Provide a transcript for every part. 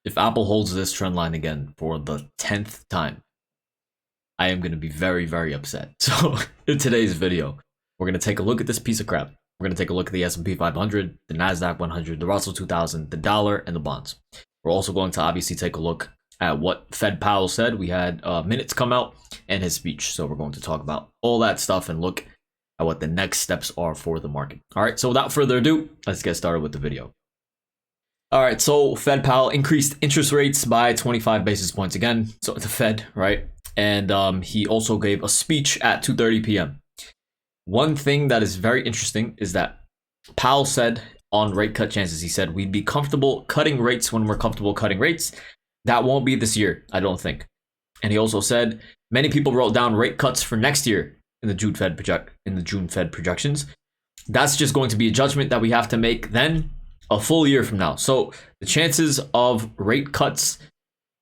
if Apple holds this trend line again for the 10th time, I am going to be very, very upset. So in today's video, we're going to take a look at this piece of crap. We're going to take a look at the S&P 500, the NASDAQ 100, the Russell 2000, the dollar, and the bonds. We're also going to obviously take a look at what Fed Powell said. We had minutes come out and his speech. So we're going to talk about all that stuff and look at what the next steps are for the market. All right, so without further ado, let's get started with the video. All right, so Fed Powell increased interest rates by 25 basis points again. So the Fed, right? And he also gave a speech at 2:30 p.m. One thing that is very interesting is that Powell said on rate cut chances, he said, we'd be comfortable cutting rates when we're comfortable cutting rates. That won't be this year, I don't think. And he also said, many people wrote down rate cuts for next year in the June Fed projections. That's just going to be a judgment that we have to make then a full year from now. So the chances of rate cuts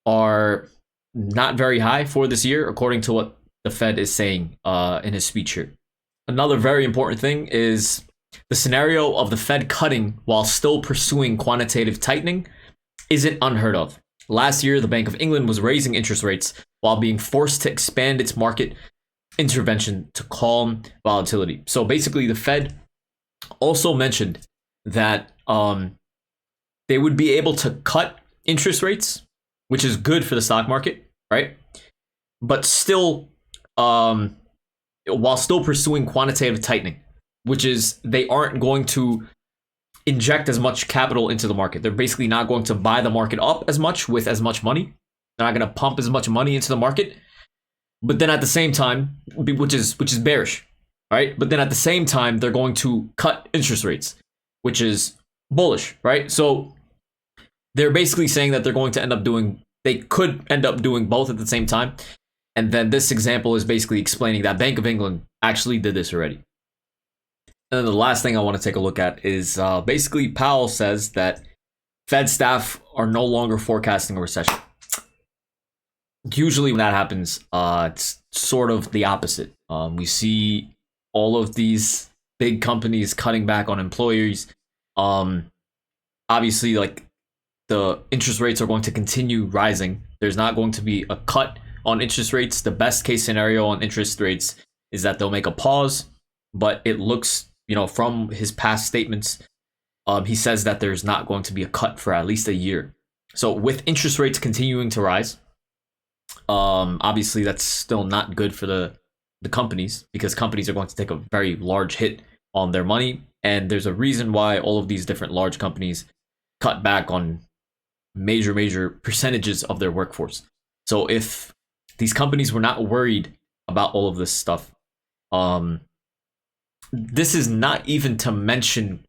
are not very high for this year, according to what the Fed is saying in his speech here. Another very important thing is the scenario of the Fed cutting while still pursuing quantitative tightening isn't unheard of. Last year, the Bank of England was raising interest rates while being forced to expand its market intervention to calm volatility. So basically, the Fed also mentioned that they would be able to cut interest rates, which is good for the stock market, right? But still, while still pursuing quantitative tightening, which is they aren't going to inject as much capital into the market. They're basically not going to buy the market up as much with as much money. They're not going to pump as much money into the market. But then at the same time, which is bearish, right? But then at the same time, they're going to cut interest rates, which is bullish, right? So they're basically saying that they're going to they could end up doing both at the same time. And then this example is basically explaining that Bank of England actually did this already. And then the last thing I want to take a look at is basically Powell says that Fed staff are no longer forecasting a recession. Usually when that happens, it's sort of the opposite. We see all of these big companies cutting back on employees. Obviously, like the interest rates are going to continue rising. There's not going to be a cut on interest rates. The best case scenario on interest rates is that they'll make a pause, but it looks, from his past statements, he says that there's not going to be a cut for at least a year. So with interest rates continuing to rise, obviously that's still not good for the companies, because companies are going to take a very large hit on their money. And there's a reason why all of these different large companies cut back on major percentages of their workforce. So if these companies were not worried about all of this stuff, this is not even to mention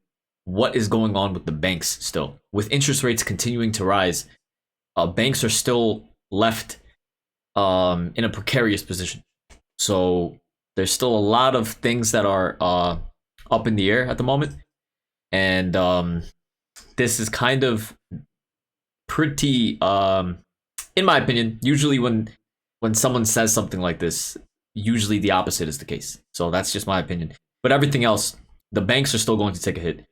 what is going on with the banks still. With interest rates continuing to rise, banks are still left in a precarious position. So there's still a lot of things that are up in the air at the moment. And this is kind of pretty, in my opinion, usually when someone says something like this, usually the opposite is the case. So that's just my opinion. But everything else, the banks are still going to take a hit.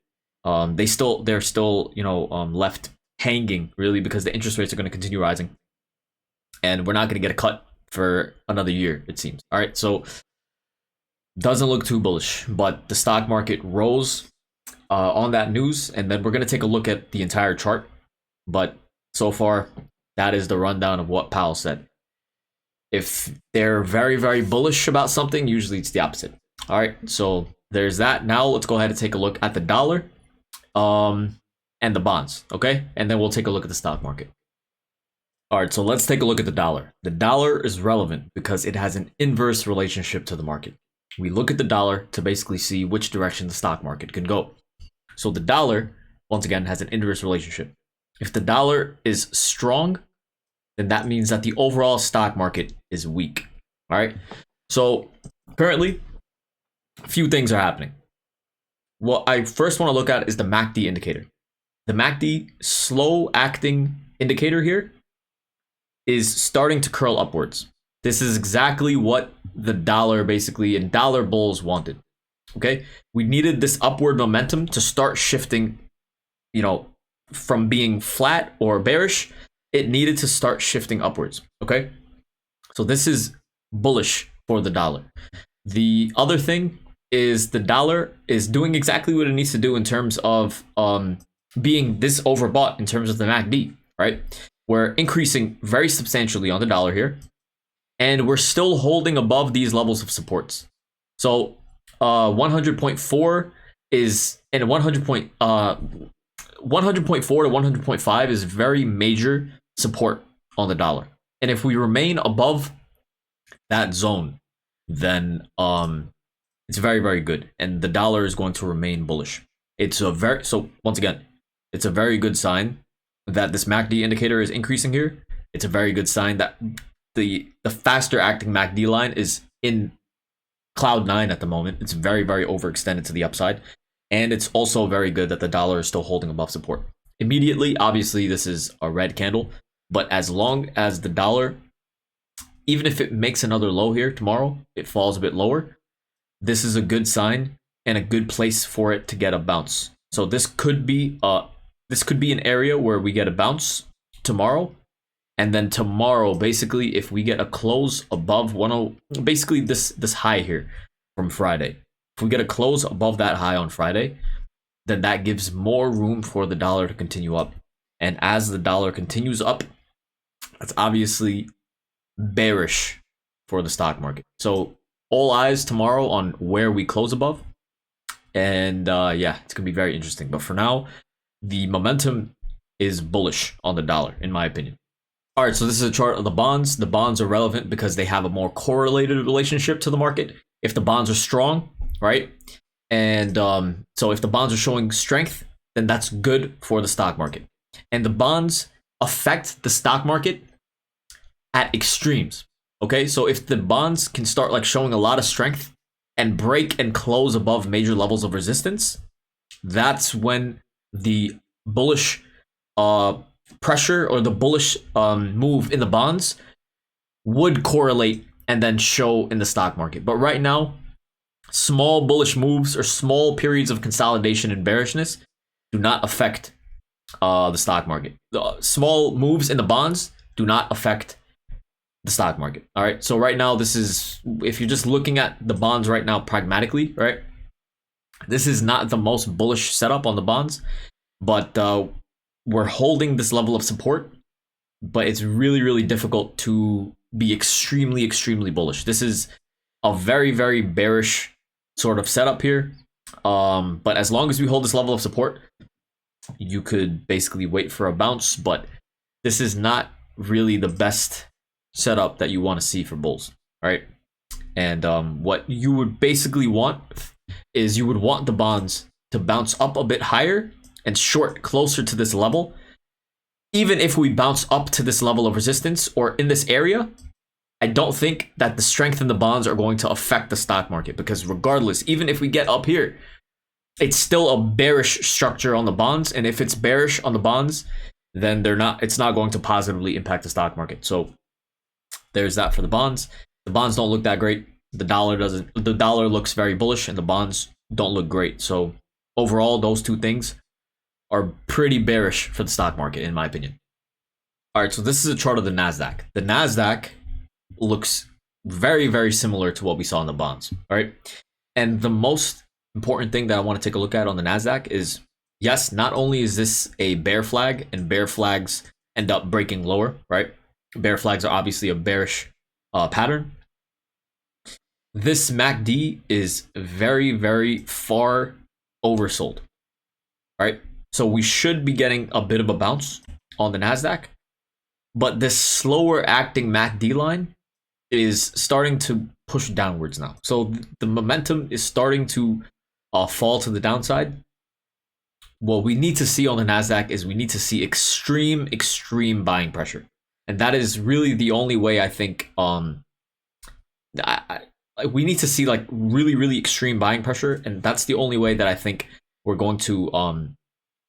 They're still left hanging, really, because the interest rates are going to continue rising, and we're not going to get a cut for another year, it seems. All right, so doesn't look too bullish, but the stock market rose on that news, and then we're going to take a look at the entire chart. But so far, that is the rundown of what Powell said. If they're very, very bullish about something, usually it's the opposite. All right, so there's that. Now let's go ahead and take a look at the dollar and the bonds, okay? And then we'll take a look at the stock market. All right, so let's take a look at the dollar. The dollar is relevant because it has an inverse relationship to the market. We look at the dollar to basically see which direction the stock market can go. So the dollar, once again, has an inverse relationship. If the dollar is strong, then that means that the overall stock market is weak. All right, so currently, a few things are happening. What I first want to look at is the MACD indicator. The MACD slow acting indicator here is starting to curl upwards. This is exactly what the dollar basically and dollar bulls wanted. Okay, we needed this upward momentum to start shifting, from being flat or bearish it needed to start shifting upwards. Okay, so this is bullish for the dollar. The other thing is the dollar is doing exactly what it needs to do in terms of being this overbought in terms of the MACD, right? We're increasing very substantially on the dollar here, and we're still holding above these levels of supports. So 100.4 is, and 100.4 to 100.5 is very major support on the dollar. And if we remain above that zone, then it's very, very good, and the dollar is going to remain bullish. So once again, it's a very good sign that this MACD indicator is increasing here. It's a very good sign that the faster acting MACD line is in cloud 9 at the moment. It's very, very overextended to the upside, and it's also very good that the dollar is still holding above support. Immediately, obviously, this is a red candle, but as long as the dollar, even if it makes another low here tomorrow, it falls a bit lower, this is a good sign and a good place for it to get a bounce. So this could be an area where we get a bounce tomorrow, and then tomorrow, basically, if we get a close above 10, basically this high here from Friday, if we get a close above that high on Friday, then that gives more room for the dollar to continue up. And as the dollar continues up, that's obviously bearish for the stock market. So all eyes tomorrow on where we close above. And yeah, it's going to be very interesting. But for now, the momentum is bullish on the dollar, in my opinion. All right, so this is a chart of the bonds. The bonds are relevant because they have a more correlated relationship to the market. If the bonds are strong, right? And so if the bonds are showing strength, then that's good for the stock market. And the bonds affect the stock market at extremes. Okay, so if the bonds can start like showing a lot of strength and break and close above major levels of resistance, that's when the bullish pressure or the bullish move in the bonds would correlate and then show in the stock market. But right now, small bullish moves or small periods of consolidation and bearishness do not affect the stock market. The small moves in the bonds do not affect the stock market. All right, so right now, this is, if you're just looking at the bonds right now pragmatically, right, this is not the most bullish setup on the bonds, but we're holding this level of support, but it's really, really difficult to be extremely, extremely bullish. This is a very, very bearish sort of setup here, but as long as we hold this level of support, you could basically wait for a bounce, but this is not really the best setup that you want to see for bulls, right? And what you would basically want is you would want the bonds to bounce up a bit higher and short closer to this level. Even if we bounce up to this level of resistance or in this area, I don't think that the strength in the bonds are going to affect the stock market, because regardless, even if we get up here, it's still a bearish structure on the bonds, and if it's bearish on the bonds, then it's not going to positively impact the stock market. So there's that for the bonds. The bonds don't look that great. The dollar doesn't. The dollar looks very bullish, and the bonds don't look great. So overall, those two things are pretty bearish for the stock market, in my opinion. All right, so this is a chart of the NASDAQ. The NASDAQ looks very, very similar to what we saw in the bonds, all right? And the most important thing that I want to take a look at on the NASDAQ is, yes, not only is this a bear flag, and bear flags end up breaking lower, right? Bear flags are obviously a bearish pattern. This MACD is very, very far oversold, right? So we should be getting a bit of a bounce on the NASDAQ, but this slower acting MACD line is starting to push downwards now. So the momentum is starting to fall to the downside. What we need to see on the NASDAQ is we need to see extreme, extreme buying pressure. And that is really the only way I think we need to see like really, really extreme buying pressure. And that's the only way that I think we're going to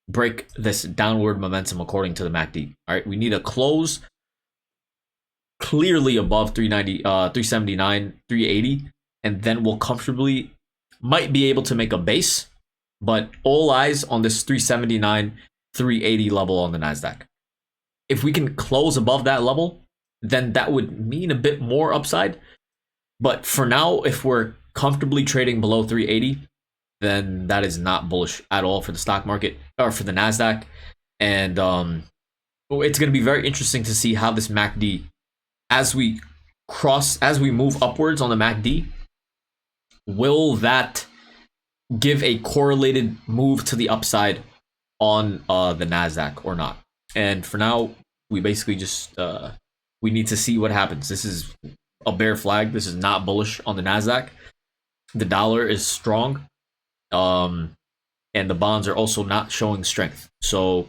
break this downward momentum according to the MACD. All right, we need a close clearly above 390, 379, 380, and then we'll comfortably might be able to make a base, but all eyes on this 379, 380 level on the NASDAQ. if we can close above that level, then that would mean a bit more upside. But for now, if we're comfortably trading below 380, then that is not bullish at all for the stock market or for the NASDAQ. And it's going to be very interesting to see how this MACD, as we move upwards on the MACD, will that give a correlated move to the upside on the NASDAQ or not? And for now, we basically just we need to see what happens. This is a bear flag. This is not bullish on the NASDAQ. The dollar is strong, and the bonds are also not showing strength. So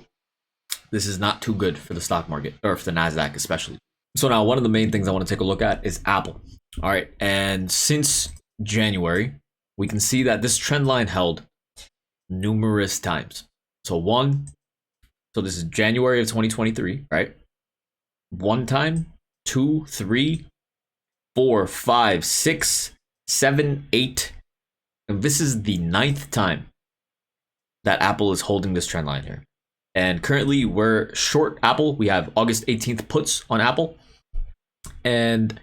this is not too good for the stock market, or for the NASDAQ especially. So now one of the main things I want to take a look at is Apple. All right, and since January, we can see that this trend line held numerous times. So this is January of 2023, right? 1 time, 2, 3, 4, 5, 6, 7, 8. And this is the 9th time that Apple is holding this trend line here. And currently we're short Apple. We have August 18th puts on Apple. And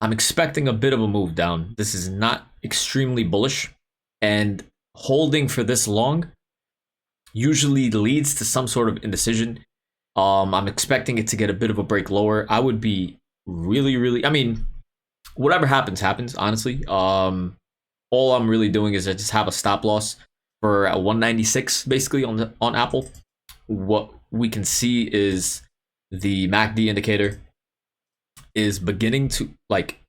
I'm expecting a bit of a move down. This is not extremely bullish. And holding for this long usually leads to some sort of indecision. I'm expecting it to get a bit of a break lower. I would be really, I mean, whatever happens, honestly. All I'm really doing is I just have a stop loss for a 196 basically on Apple. What we can see is the MACD indicator is beginning to, like,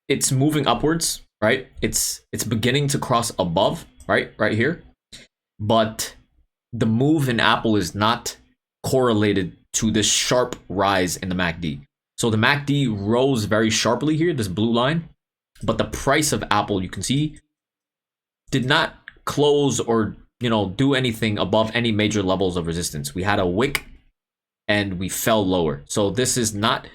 it's moving upwards, right? It's beginning to cross above, right here. But the move in Apple is not correlated to this sharp rise in the MACD. So the MACD rose very sharply here, this blue line, but the price of Apple, you can see, did not close or, do anything above any major levels of resistance. We had a wick and we fell lower. So this is not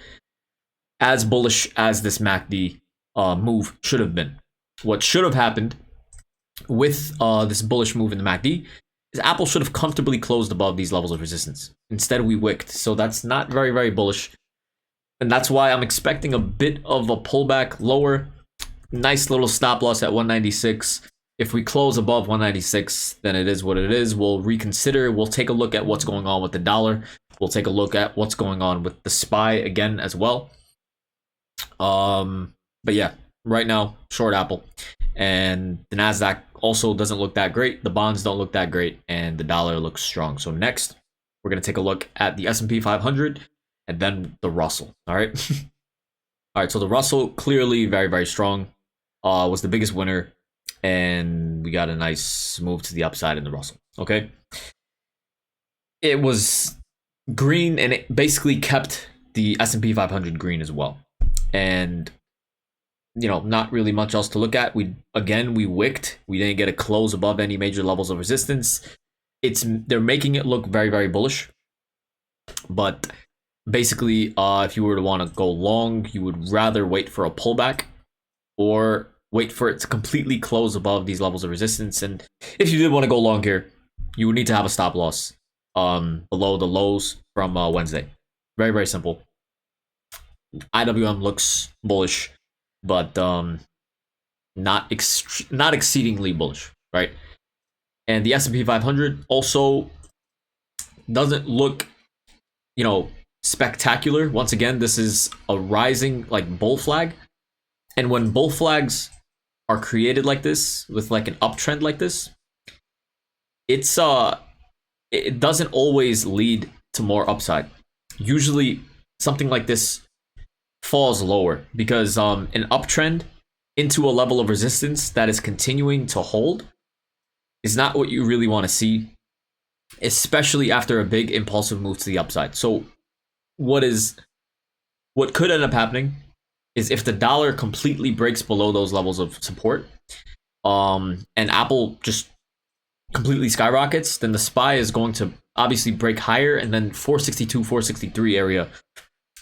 as bullish as this MACD move should have been. What should have happened with this bullish move in the MACD is Apple should have comfortably closed above these levels of resistance. Instead, we wicked. So that's not very bullish. And that's why I'm expecting a bit of a pullback lower. Nice little stop loss at 196. If we close above 196, then it is what it is. We'll reconsider. We'll take a look at what's going on with the dollar. We'll take a look at what's going on with the SPY again as well. But yeah, right now, short Apple. And the NASDAQ also doesn't look that great. The bonds don't look that great. And the dollar looks strong. So next, we're going to take a look at the S&P 500 and then the Russell. All right. All right. So the Russell, clearly very strong, was the biggest winner. And we got a nice move to the upside in the Russell. Okay. It was green and it basically kept the S&P 500 green as well. And not really much else to look at. We wicked. We didn't get a close above any major levels of resistance. They're making it look very bullish. But basically, if you were to want to go long, you would rather wait for a pullback or wait for it to completely close above these levels of resistance. And if you did want to go long here, you would need to have a stop loss below the lows from Wednesday. Very simple. IWM looks bullish, but not exceedingly bullish, right? And the S&P 500 also doesn't look, spectacular. Once again, this is a rising bull flag, and when bull flags are created like this with an uptrend like this, it doesn't always lead to more upside. Usually, something like this falls lower because an uptrend into a level of resistance that is continuing to hold is not what you really want to see, especially after a big impulsive move to the upside. So what could end up happening is if the dollar completely breaks below those levels of support, and Apple just completely skyrockets, then the SPY is going to obviously break higher, and then 462, 463 area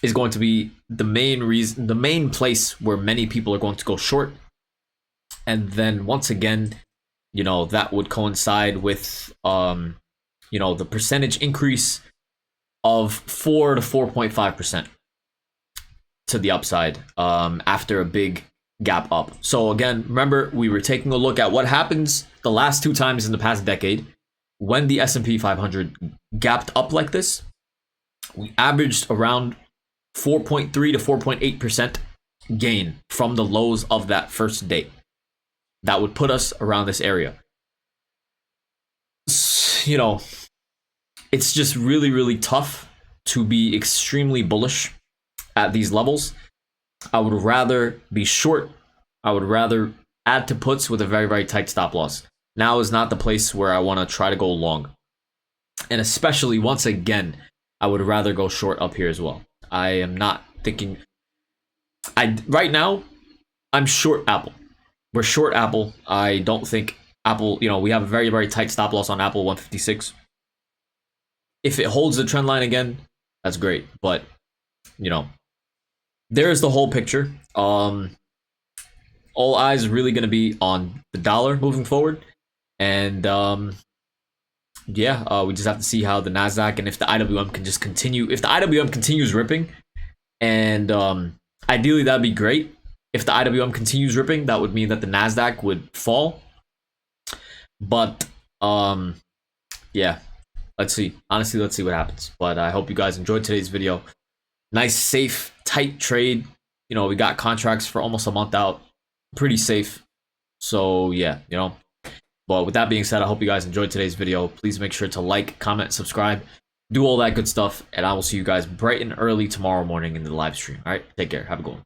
is going to be the main place where many people are going to go short. And then once again, that would coincide with the percentage increase of 4 to 4.5% to the upside after a big gap up. So again, remember, we were taking a look at what happens the last 2 times in the past decade when the S&P 500 gapped up like this. We averaged around 4.3 to 4.8% gain from the lows of that first day. That would put us around this area. You know, it's just really, really tough to be extremely bullish at these levels. I would rather be short. I would rather add to puts with a very, very tight stop loss. Now is not the place where I want to try to go long. And especially, once again, I would rather go short up here as well. I am not thinking... Right now, I'm short Apple. We're short Apple. I don't think Apple... You know, we have a very, very tight stop loss on Apple, 156. If it holds the trend line again, that's great. But, you know, there's the whole picture. All eyes are really going to be on the dollar moving forward. And yeah, we just have to see how the NASDAQ and if the IWM can just continue. If the IWM continues ripping, and ideally that'd be great. If the IWM continues ripping, that would mean that the NASDAQ would fall. But yeah, let's see. Honestly, let's see what happens. But I hope you guys enjoyed today's video. Nice, safe, tight trade. You know, we got contracts for almost a month out. Pretty safe. So yeah, you know. But with that being said, I hope you guys enjoyed today's video. Please make sure to like, comment, subscribe, do all that good stuff. And I will see you guys bright and early tomorrow morning in the live stream. All right, take care. Have a good one.